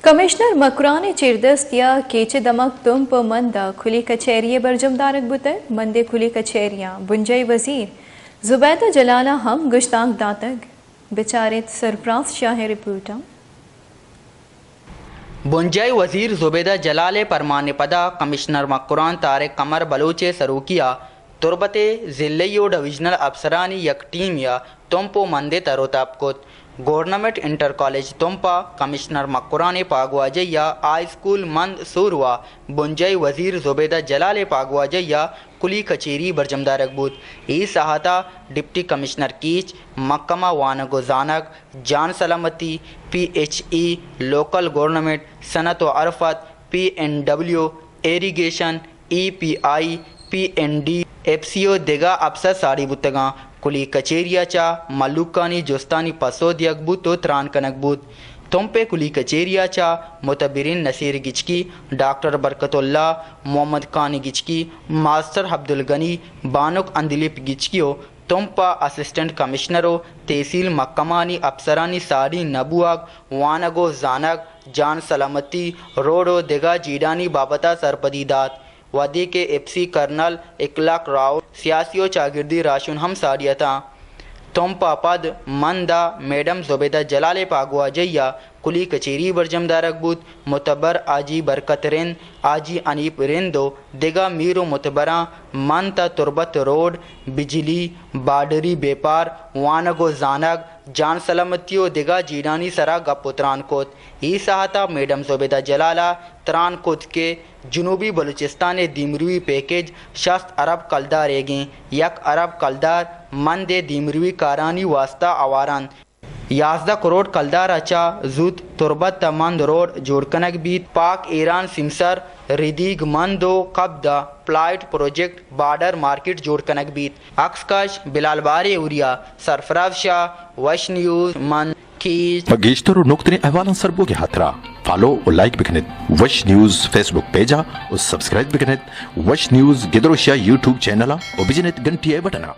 commissioner Makran चिरदस्तिया केचे दमक तुम प मंदा खुली कचेरिये बरजमदारक बुते मंदे खुली कचेरियां बुंजई वजीर जुबैदा जलाला हम गुश्ताक दातक बेचारे सरफराज शाह रिपोर्टा बुंजई वजीर जुबैदा जलाले परमाने पदा कमिश्नर मकरान तारिक कमर बलोचे सरूकिया तुरबते जिल्लियो डिविजनल अफसरानी यक टीम या तुमपो मंदे तरोताबकुत गवर्नमेंट इंटर कॉलेज तुमपा कमिश्नर मकरान पागवाजैया हाई स्कूल मंद सूरवा बुंजई वजीर जुबैदा जलाले पागवाजैया कुली कचेरी बरजमदारक बूत ई सहाता डिप्टी कमिश्नर कीच मक्कमा वानगो जानक जान सलामती PHE लोकल गवर्नमेंट सनत व Arfat PNW irrigation EPI PND FCO देगा अफसर साड़ी बुतगा कुली कचेरिया चा मल्लुकानी जोस्तानी पसोद यकबूत तो त्रान कनकबूत तुमपे कुली कचेरिया चा मुतबिरिन नसीर गिचकी डॉक्टर बरकतुल्ला मोहम्मद कानी गिचकी मास्टर अब्दुल गनी बानुक अंदिलिप गिचकियो तुमपा असिस्टेंट कमिश्नरो तहसील मक्कमानी अफसरानी साड़ी नबुआग वानगो जानक जान सलामती रोडो देगा जीडानी बाबता सरपदीदात वदी के FC कर्नल इकलाक राव सियासियों चागिर्दी राशुन हम साड़ियता तुमपा पद मंदा मैडम जुबैदा जलाले पागवा जैया कुली कचेरी बरजमदारक बूत मुतबर आजी बरकत रिंद आजी अनीप रिंदो दिगा मीरो मुतबरा मनता तुरबत रोड बिजली बाडरी बेपार वानगो जानक जान सलामतियो दिगा जीडानी सरा गपुत्रान कोत ई सहाता मैडम जुबैदा जलाला त्रान कोत के जुनूबी बलूचिस्तान दीमरुई पैकेज 60 अरब कलदार एगें 1 अरब कलदार मंदे दीमरुई कारानी वास्ता आवारान 11 करोड़ कलदार अचा जूत तुरबत तमंद रोड जोड़कनक बीत पाक ईरान सिमसर रिदीग मंदो कब्दा प्लाइट प्रोजेक्ट बार्डर मार्केट जोड़कनक बीत अक्सकश बिलाल बारे उरिया सरफराज शाह वश न्यूज मन की गेश्तर नुक्तने अहवालन सरबोगे हाथरा फॉलो और लाइक बिकनेत वश न्यूज फेसबुक पेजा और सब्सक्राइब बिकनेत वश न्यूज गिदरोशिया यूट्यूब चैनल और बिजनेत घंटिया बटना